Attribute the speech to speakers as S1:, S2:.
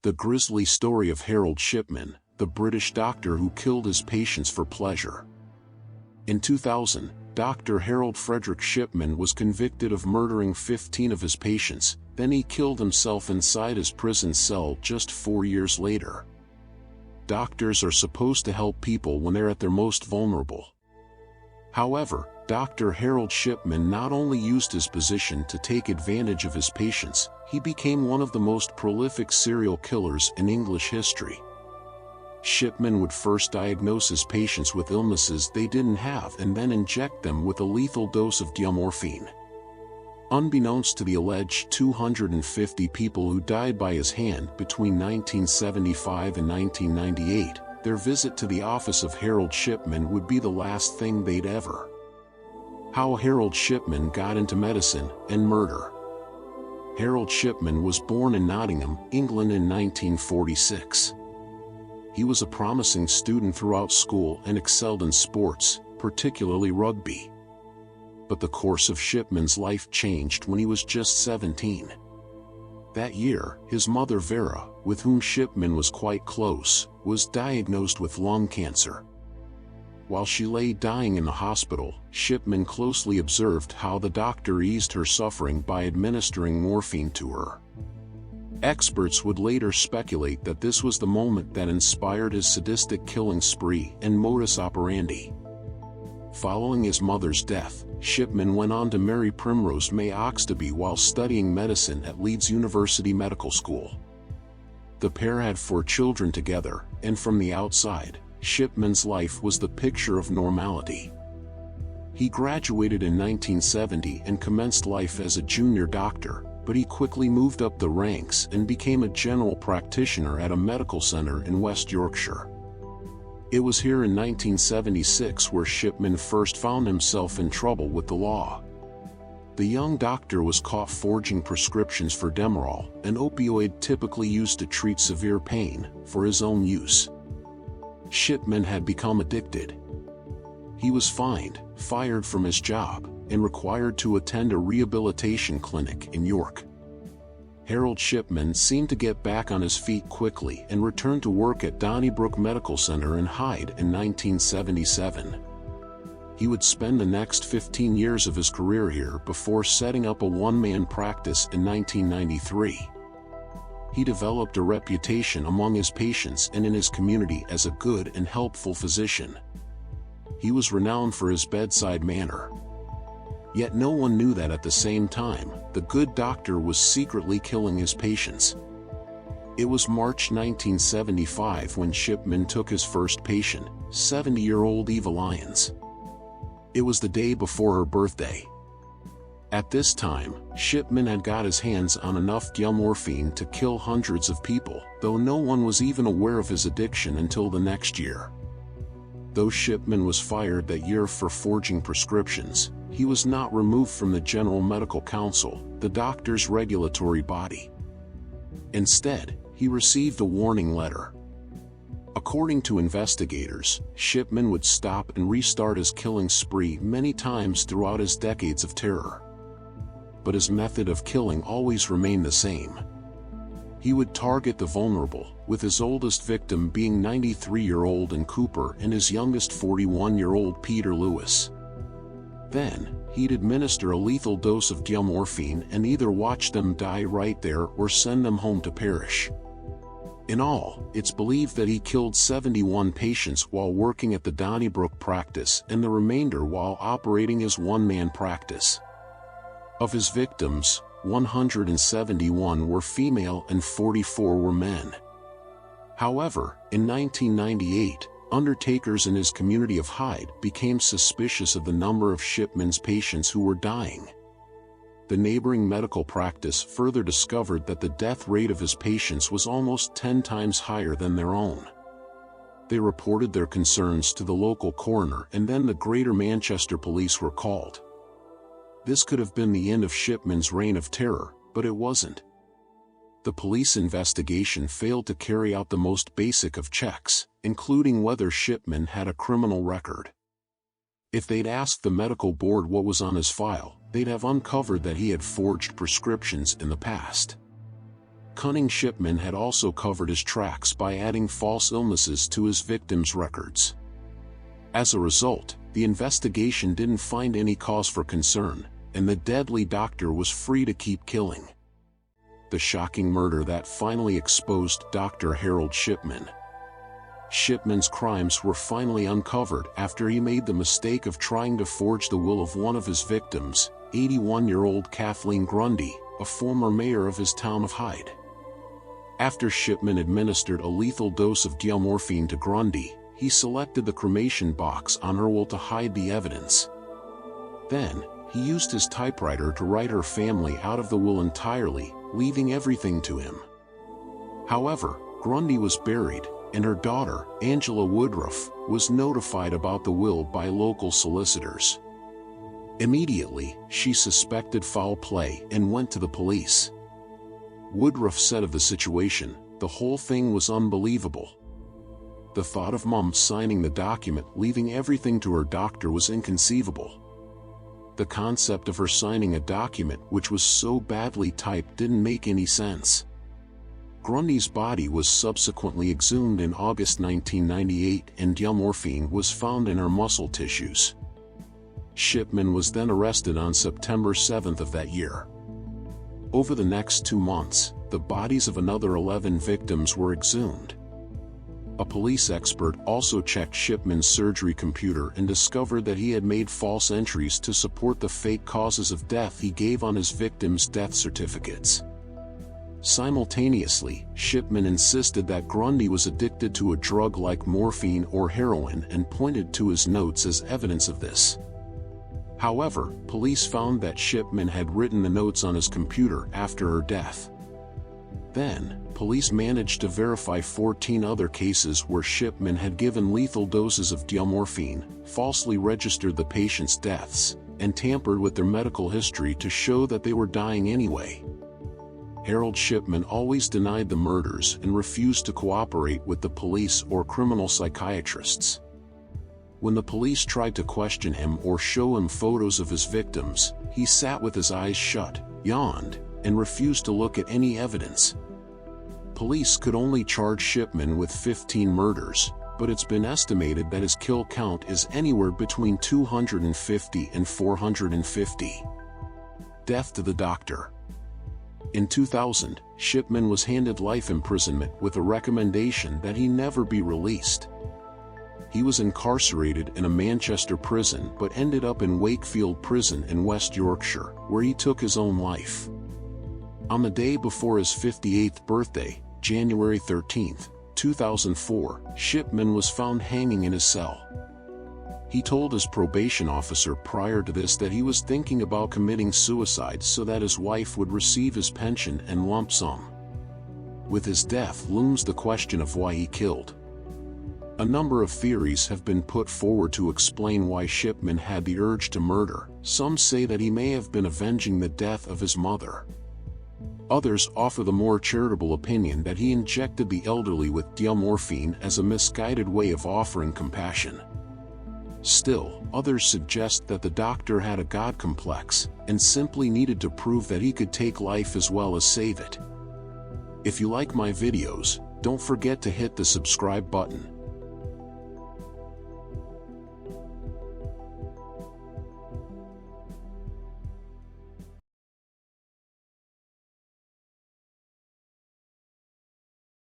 S1: The grisly story of Harold Shipman, the British doctor who killed his patients for pleasure. In 2000, Dr. Harold Frederick Shipman was convicted of murdering 15 of his patients, then he killed himself inside his prison cell just 4 years later. Doctors are supposed to help people when they're at their most vulnerable. However, Dr. Harold Shipman not only used his position to take advantage of his patients, he became one of the most prolific serial killers in English history. Shipman would first diagnose his patients with illnesses they didn't have and then inject them with a lethal dose of diamorphine. Unbeknownst to the alleged 250 people who died by his hand between 1975 and 1998, their visit to the office of Harold Shipman would be the last thing they'd ever. How Harold Shipman got into medicine and murder. Harold Shipman was born in Nottingham, England in 1946. He was a promising student throughout school and excelled in sports, particularly rugby. But the course of Shipman's life changed when he was just 17. That year, his mother Vera, with whom Shipman was quite close, was diagnosed with lung cancer. While she lay dying in the hospital, Shipman closely observed how the doctor eased her suffering by administering morphine to her. Experts would later speculate that this was the moment that inspired his sadistic killing spree and modus operandi. Following his mother's death, Shipman went on to marry Primrose May Oxtoby while studying medicine at Leeds University Medical School. The pair had 4 children together, and from the outside, Shipman's life was the picture of normality. He graduated in 1970 and commenced life as a junior doctor, but he quickly moved up the ranks and became a general practitioner at a medical center in West Yorkshire. It was here in 1976 where Shipman first found himself in trouble with the law. The young doctor was caught forging prescriptions for Demerol, an opioid typically used to treat severe pain, for his own use. Shipman had become addicted. He was fined, fired from his job, and required to attend a rehabilitation clinic in York. Harold Shipman seemed to get back on his feet quickly and returned to work at Donnybrook Medical Center in Hyde in 1977. He would spend the next 15 years of his career here before setting up a one-man practice in 1993. He developed a reputation among his patients and in his community as a good and helpful physician. He was renowned for his bedside manner. Yet no one knew that at the same time, the good doctor was secretly killing his patients. It was March 1975 when Shipman took his first patient, 70-year-old Eva Lyons. It was the day before her birthday. At this time, Shipman had got his hands on enough diamorphine to kill hundreds of people, though no one was even aware of his addiction until the next year. Though Shipman was fired that year for forging prescriptions, he was not removed from the General Medical Council, the doctor's regulatory body. Instead, he received a warning letter. According to investigators, Shipman would stop and restart his killing spree many times throughout his decades of terror. But his method of killing always remained the same. He would target the vulnerable, with his oldest victim being 93-year-old Ann Cooper and his youngest 41-year-old Peter Lewis. Then, he'd administer a lethal dose of diamorphine and either watch them die right there or send them home to perish. In all, it's believed that he killed 71 patients while working at the Donnybrook practice and the remainder while operating his one-man practice. Of his victims, 171 were female and 44 were men. However, in 1998, undertakers in his community of Hyde became suspicious of the number of Shipman's patients who were dying. The neighboring medical practice further discovered that the death rate of his patients was almost 10 times higher than their own. They reported their concerns to the local coroner and then the Greater Manchester Police were called. This could have been the end of Shipman's reign of terror, but it wasn't. The police investigation failed to carry out the most basic of checks, including whether Shipman had a criminal record. If they'd asked the medical board what was on his file, they'd have uncovered that he had forged prescriptions in the past. cunning Shipman had also covered his tracks by adding false illnesses to his victims' records. As a result, the investigation didn't find any cause for concern, and the deadly doctor was free to keep killing. The shocking murder that finally exposed Dr. Harold Shipman. Shipman's crimes were finally uncovered after he made the mistake of trying to forge the will of one of his victims, 81-year-old Kathleen Grundy, a former mayor of his town of Hyde. After Shipman administered a lethal dose of diamorphine to Grundy, he selected the cremation box on her will to hide the evidence. Then, he used his typewriter to write her family out of the will entirely, leaving everything to him. However, Grundy was buried, and her daughter, Angela Woodruff, was notified about the will by local solicitors. Immediately, she suspected foul play and went to the police. Woodruff said of the situation, "The whole thing was unbelievable. The thought of Mom signing the document leaving everything to her doctor was inconceivable. The concept of her signing a document which was so badly typed didn't make any sense." Grundy's body was subsequently exhumed in August 1998 and diamorphine was found in her muscle tissues. Shipman was then arrested on September 7 of that year. Over the next 2 months, the bodies of another 11 victims were exhumed. A police expert also checked Shipman's surgery computer and discovered that he had made false entries to support the fake causes of death he gave on his victims' death certificates. Simultaneously, Shipman insisted that Grundy was addicted to a drug like morphine or heroin and pointed to his notes as evidence of this. However, police found that Shipman had written the notes on his computer after her death. Then, police managed to verify 14 other cases where Shipman had given lethal doses of diamorphine, falsely registered the patients' deaths, and tampered with their medical history to show that they were dying anyway. Harold Shipman always denied the murders and refused to cooperate with the police or criminal psychiatrists. When the police tried to question him or show him photos of his victims, he sat with his eyes shut, yawned, and refused to look at any evidence. Police could only charge Shipman with 15 murders, but it's been estimated that his kill count is anywhere between 250 and 450. Death to the doctor. In 2000, Shipman was handed life imprisonment with a recommendation that he never be released. He was incarcerated in a Manchester prison but ended up in Wakefield Prison in West Yorkshire, where he took his own life. On the day before his 58th birthday, January 13, 2004, Shipman was found hanging in his cell. He told his probation officer prior to this that he was thinking about committing suicide so that his wife would receive his pension and lump sum. With his death looms the question of why he killed. A number of theories have been put forward to explain why Shipman had the urge to murder. Some say that he may have been avenging the death of his mother. Others offer the more charitable opinion that he injected the elderly with diamorphine as a misguided way of offering compassion. Still, others suggest that the doctor had a God complex and simply needed to prove that he could take life as well as save it. If you like my videos, don't forget to hit the subscribe button